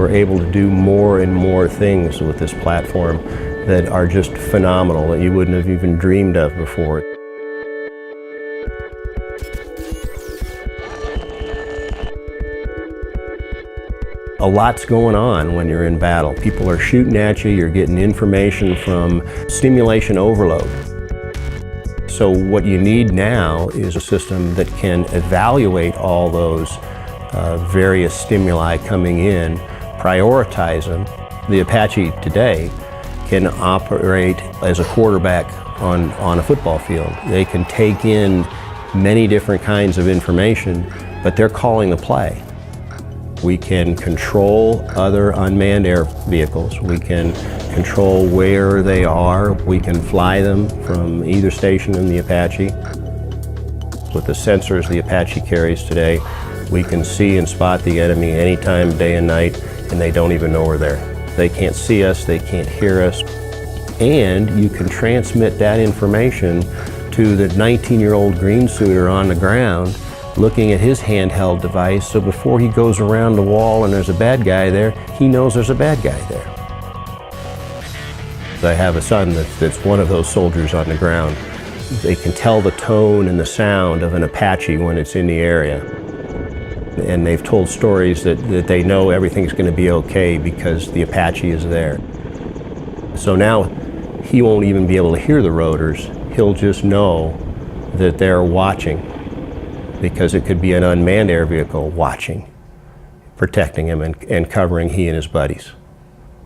We're able to do more and more things with this platform that are just phenomenal, that you wouldn't have even dreamed of before. A lot's going on when you're in battle. People are shooting at you, you're getting information from stimulation overload. So what you need now is a system that can evaluate all those various stimuli coming in, prioritize them. The Apache today can operate as a quarterback on a football field. They can take in many different kinds of information, but they're calling the play. We can control other unmanned air vehicles. We can control where they are. We can fly them from either station in the Apache. With the sensors the Apache carries today, we can see and spot the enemy anytime, day and night, and they don't even know we're there. They can't see us, they can't hear us. And you can transmit that information to the 19-year-old green suiter on the ground looking at his handheld device, so before he goes around the wall and there's a bad guy there, he knows there's a bad guy there. I have a son that's one of those soldiers on the ground. They can tell the tone and the sound of an Apache when it's in the area. And they've told stories that they know everything's going to be okay because the Apache is there. So now he won't even be able to hear the rotors. He'll just know that they're watching, because it could be an unmanned air vehicle watching, protecting him and covering he and his buddies.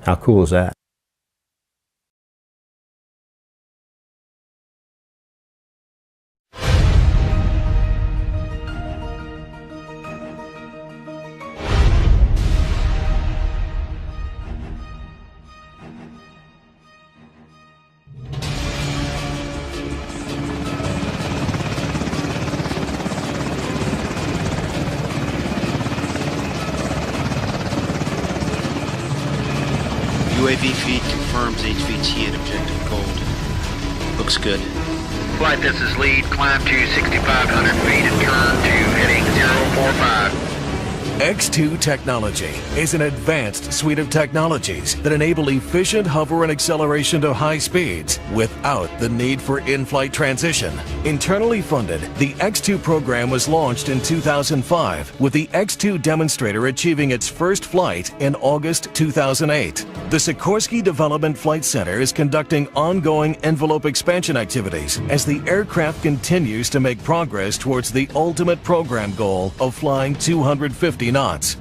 How cool is that? UAV feed confirms HVT at objective gold. Looks good. Flight, this is lead. Climb to 6,500 feet and turn to heading 045. X2 technology is an advanced suite of technologies that enable efficient hover and acceleration to high speeds without the need for in-flight transition. Internally funded, the X2 program was launched in 2005, with the X2 demonstrator achieving its first flight in August 2008. The Sikorsky Development Flight Center is conducting ongoing envelope expansion activities as the aircraft continues to make progress towards the ultimate program goal of flying 250 knots.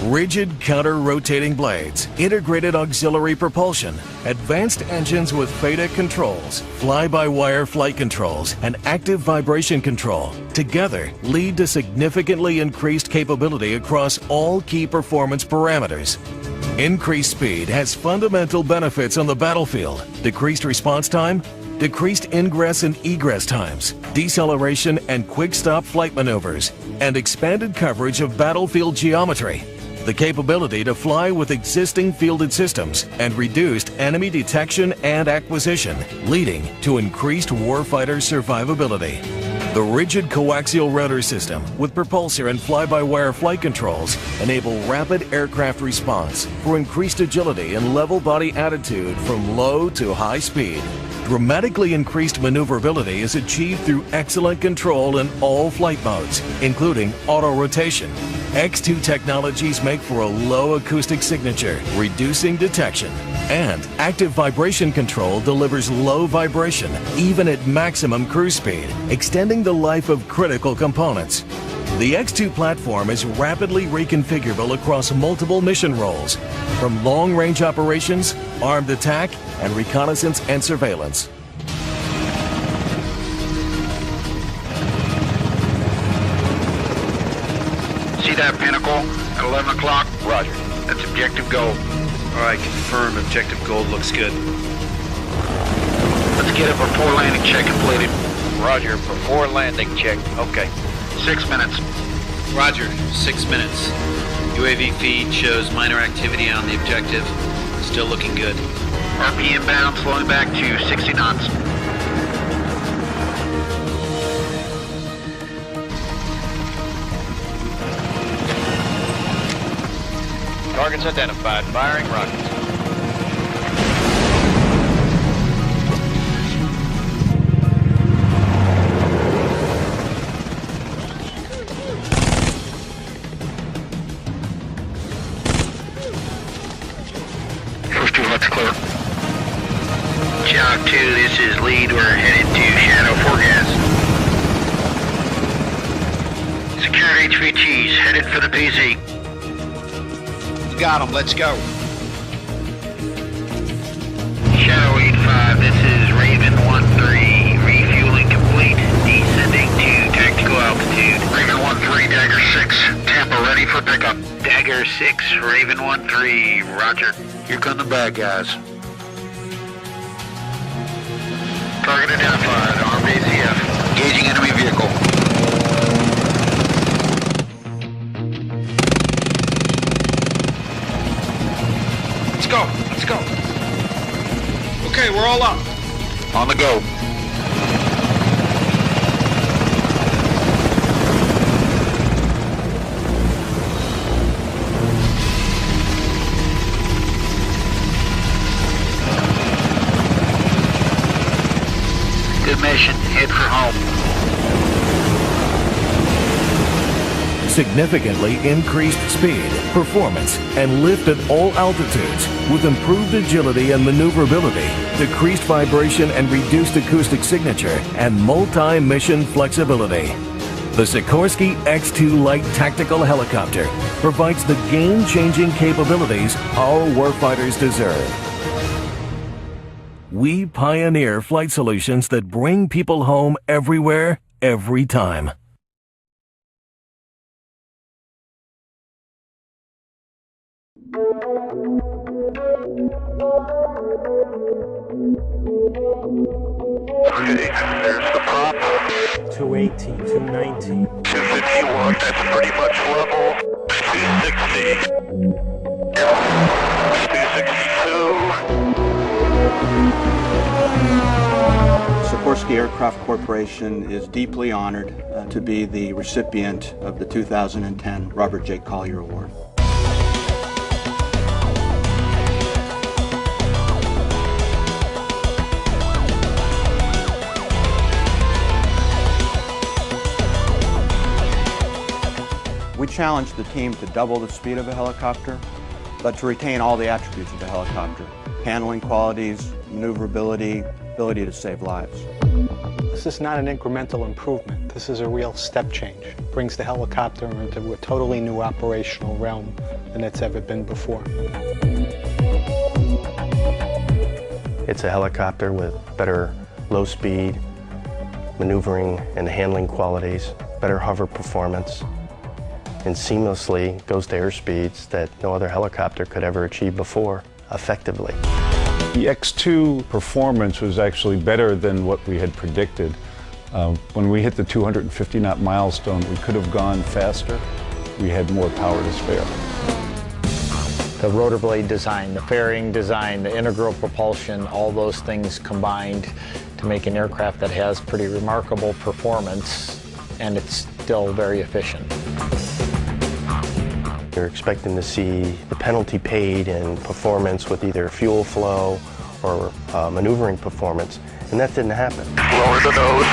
Rigid counter-rotating blades, integrated auxiliary propulsion, advanced engines with FADEC controls, fly-by-wire flight controls, and active vibration control together lead to significantly increased capability across all key performance parameters. Increased speed has fundamental benefits on the battlefield: decreased response time, decreased ingress and egress times, deceleration and quick-stop flight maneuvers, and expanded coverage of battlefield geometry. The capability to fly with existing fielded systems and reduced enemy detection and acquisition, leading to increased warfighter survivability. The rigid coaxial rotor system with propulsor and fly-by-wire flight controls enable rapid aircraft response for increased agility and level body attitude from low to high speed. Dramatically increased maneuverability is achieved through excellent control in all flight modes, including auto-rotation. X2 technologies make for a low acoustic signature, reducing detection. And active vibration control delivers low vibration, even at maximum cruise speed, extending the life of critical components. The X2 platform is rapidly reconfigurable across multiple mission roles, from long-range operations, armed attack, and reconnaissance and surveillance. See that pinnacle at 11 o'clock? Roger. That's objective gold. All right, confirm. Objective gold looks good. Let's get a before landing check completed. Roger. Before landing check. Okay. 6 minutes. Roger. 6 minutes. UAV feed shows minor activity on the objective. Still looking good. RP inbound, slowing back to 60 knots. Targets identified. Firing rockets. First two huts clear. Chinook 2, this is lead. We're headed to Shadow 4 gas. Secured HVTs, headed for the PZ. You got him, let's go. Shadow 8-5, this is Raven 1-3, refueling complete, descending to tactical altitude. Raven 1-3, Dagger 6, Tampa ready for pickup. Dagger 6, Raven 1-3, roger. Here come the bad guys. Target identified, RBCF. Engaging enemy vehicle. Let's go, let's go. Okay, we're all up. On the go. Good mission. Head for home. Significantly increased speed, performance, and lift at all altitudes with improved agility and maneuverability, decreased vibration and reduced acoustic signature, and multi-mission flexibility. The Sikorsky X-2 Light Tactical Helicopter provides the game-changing capabilities our warfighters deserve. We pioneer flight solutions that bring people home everywhere, every time. Okay, there's the prop. 218, 219. 251, that's pretty much level. 260. 262. Sikorsky Aircraft Corporation is deeply honored to be the recipient of the 2010 Robert J. Collier Award. We challenged the team to double the speed of a helicopter, but to retain all the attributes of a helicopter: handling qualities, maneuverability, ability to save lives. This is not an incremental improvement. This is a real step change. It brings the helicopter into a totally new operational realm than it's ever been before. It's a helicopter with better low speed, maneuvering and handling qualities, better hover performance, and seamlessly goes to airspeeds that no other helicopter could ever achieve before effectively. The X2 performance was actually better than what we had predicted. When we hit the 250 knot milestone, we could have gone faster. We had more power to spare. The rotor blade design, the fairing design, the integral propulsion, all those things combined to make an aircraft that has pretty remarkable performance, and it's still very efficient. You're expecting to see the penalty paid in performance with either fuel flow or maneuvering performance, and that didn't happen. Lower the nose.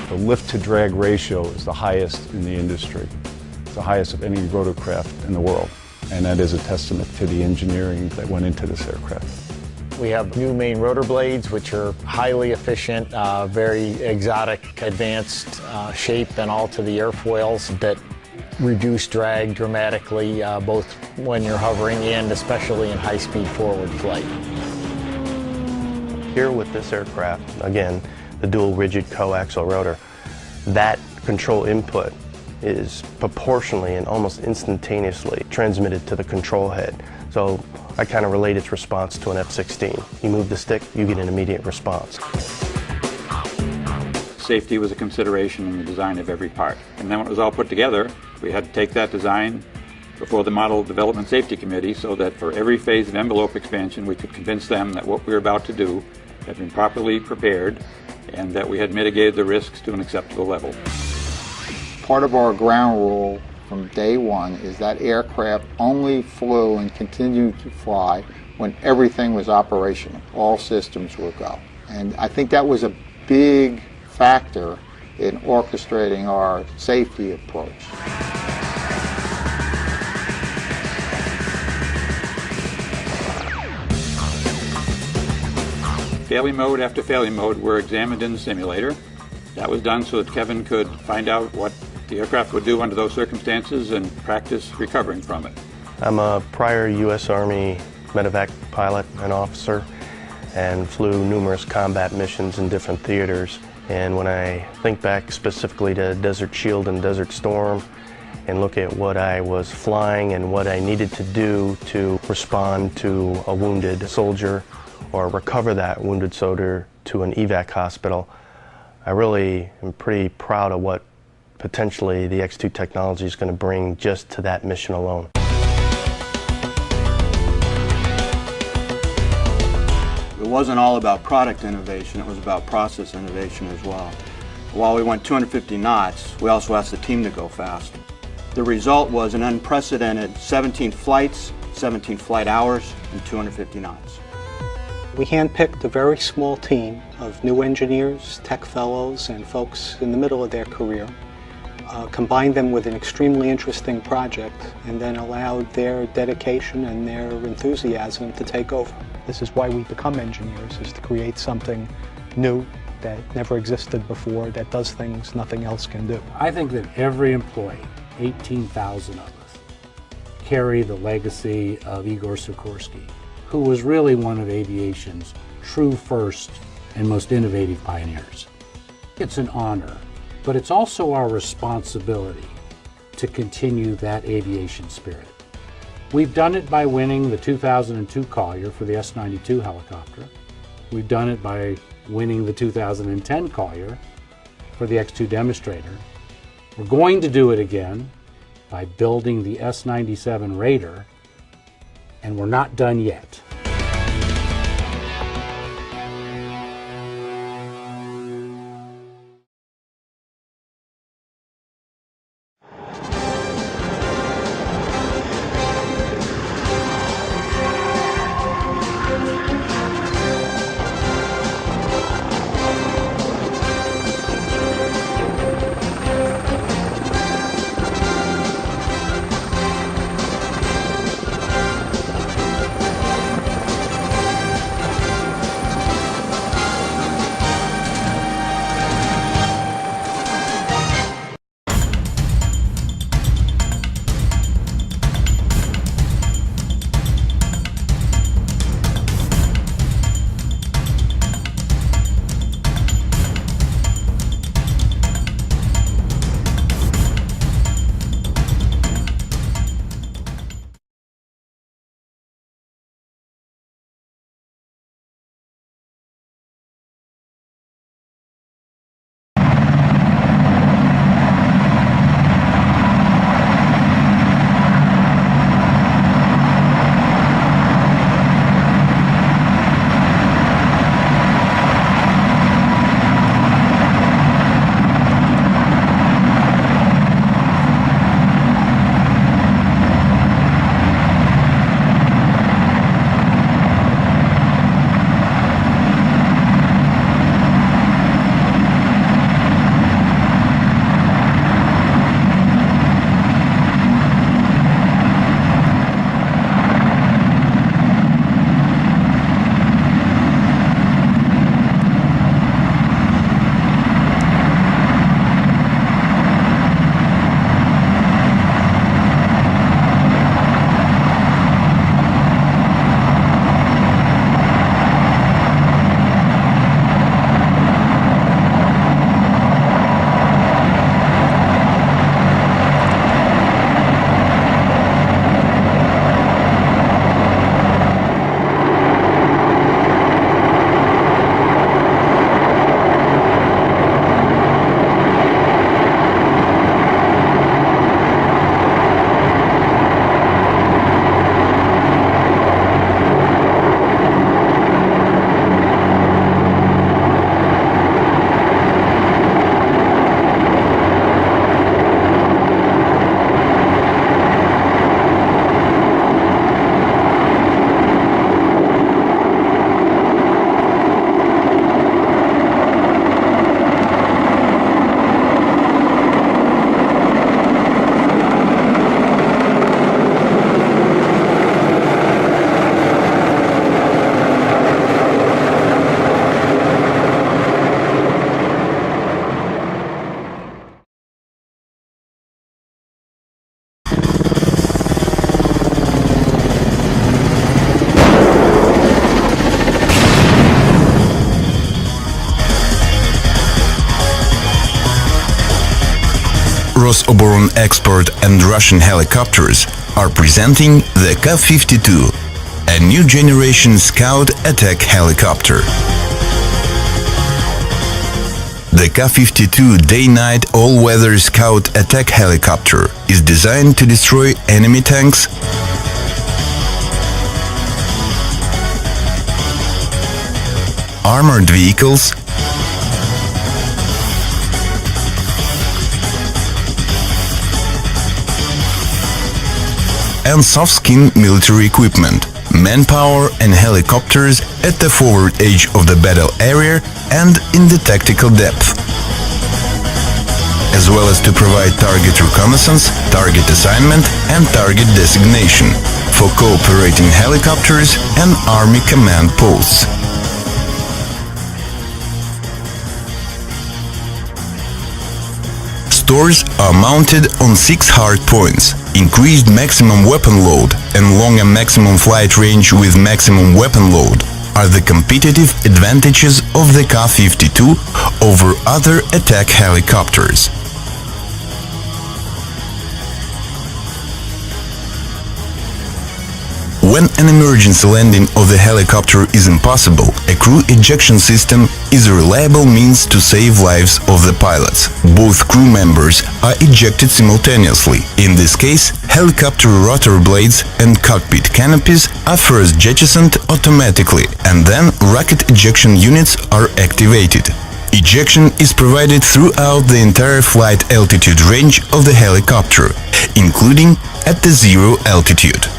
The lift-to-drag ratio is the highest in the industry. It's the highest of any rotorcraft in the world. And that is a testament to the engineering that went into this aircraft. We have new main rotor blades, which are highly efficient, very exotic, advanced shape, and all to the airfoils that reduce drag dramatically, both when you're hovering and especially in high-speed forward flight. Here with this aircraft, again, the dual rigid coaxial rotor, that control input is proportionally and almost instantaneously transmitted to the control head. So I kind of relate its response to an F-16. You move the stick, you get an immediate response. Safety was a consideration in the design of every part. And then when it was all put together, we had to take that design, before the Model Development Safety Committee so that for every phase of envelope expansion we could convince them that what we were about to do had been properly prepared and that we had mitigated the risks to an acceptable level. Part of our ground rule from day one is that aircraft only flew and continued to fly when everything was operational. All systems were go. And I think that was a big factor in orchestrating our safety approach. Failure mode after failure mode were examined in the simulator. That was done so that Kevin could find out what the aircraft would do under those circumstances and practice recovering from it. I'm a prior U.S. Army medevac pilot and officer and flew numerous combat missions in different theaters. And when I think back specifically to Desert Shield and Desert Storm and look at what I was flying and what I needed to do to respond to a wounded soldier or recover that wounded soldier to an evac hospital, I really am pretty proud of what potentially the X2 technology is going to bring just to that mission alone. It wasn't all about product innovation, it was about process innovation as well. While we went 250 knots, we also asked the team to go fast. The result was an unprecedented 17 flights, 17 flight hours, and 250 knots. We handpicked a very small team of new engineers, tech fellows, and folks in the middle of their career, combined them with an extremely interesting project, and then allowed their dedication and their enthusiasm to take over. This is why we become engineers, is to create something new that never existed before, that does things nothing else can do. I think that every employee, 18,000 of us, carry the legacy of Igor Sikorsky, who was really one of aviation's true first and most innovative pioneers. It's an honor, but it's also our responsibility to continue that aviation spirit. We've done it by winning the 2002 Collier for the S-92 helicopter. We've done it by winning the 2010 Collier for the X2 demonstrator. We're going to do it again by building the S-97 Raider, and we're not done yet. Rosoboron Export and Russian helicopters are presenting the Ka-52, a new generation scout attack helicopter. The Ka-52 day-night all-weather scout attack helicopter is designed to destroy enemy tanks, armored vehicles, and soft-skin military equipment, manpower and helicopters at the forward edge of the battle area and in the tactical depth, as well as to provide target reconnaissance, target assignment and target designation for cooperating helicopters and army command posts. Stores are mounted on 6 hard points. Increased maximum weapon load and longer maximum flight range with maximum weapon load are the competitive advantages of the Ka-52 over other attack helicopters. When an emergency landing of the helicopter is impossible, a crew ejection system is a reliable means to save lives of the pilots. Both crew members are ejected simultaneously. In this case, helicopter rotor blades and cockpit canopies are first jettisoned automatically, and then rocket ejection units are activated. Ejection is provided throughout the entire flight altitude range of the helicopter, including at the zero altitude.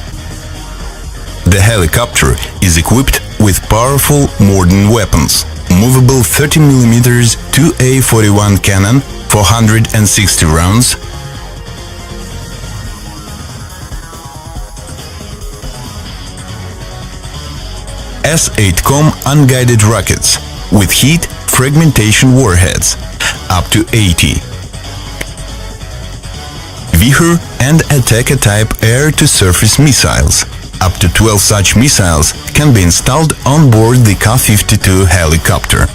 The helicopter is equipped with powerful modern weapons, movable 30mm 2A41 cannon, 460 rounds, S-8Com unguided rockets with heat fragmentation warheads, up to 80. Vihor and Attacker-type air-to-surface missiles. Up to 12 such missiles can be installed on board the Ka-52 helicopter.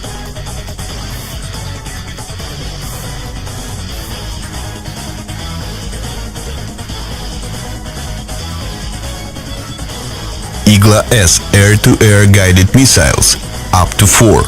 Igla-S air-to-air guided missiles, up to 4.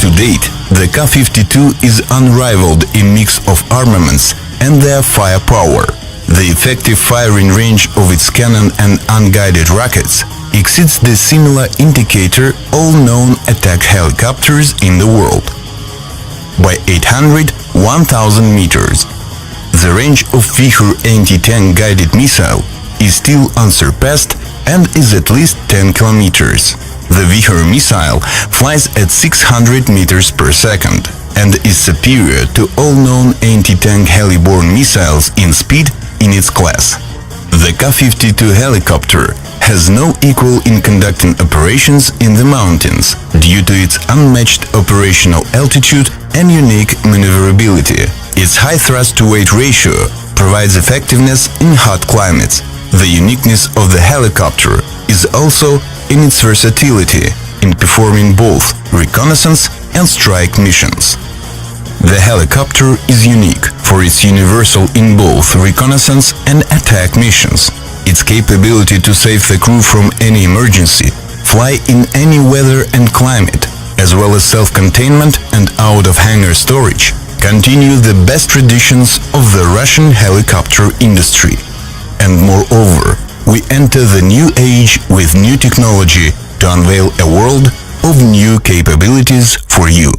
To date, the Ka-52 is unrivaled in mix of armaments and their firepower. The effective firing range of its cannon and unguided rockets exceeds the similar indicator all known attack helicopters in the world by 800-1000 meters. The range of Vihor anti-tank guided missile is still unsurpassed and is at least 10 kilometers. The Vihor missile flies at 600 meters per second and is superior to all known anti-tank heli-borne missiles in speed in its class. The Ka-52 helicopter has no equal in conducting operations in the mountains due to its unmatched operational altitude and unique maneuverability. Its high thrust-to-weight ratio provides effectiveness in hot climates. The uniqueness of the helicopter is also in its versatility in performing both reconnaissance and strike missions. The helicopter is unique for its universal in both reconnaissance and attack missions. Its capability to save the crew from any emergency, fly in any weather and climate, as well as self-containment and out-of-hangar storage, continue the best traditions of the Russian helicopter industry. And moreover, we enter the new age with new technology to unveil a world of new capabilities for you.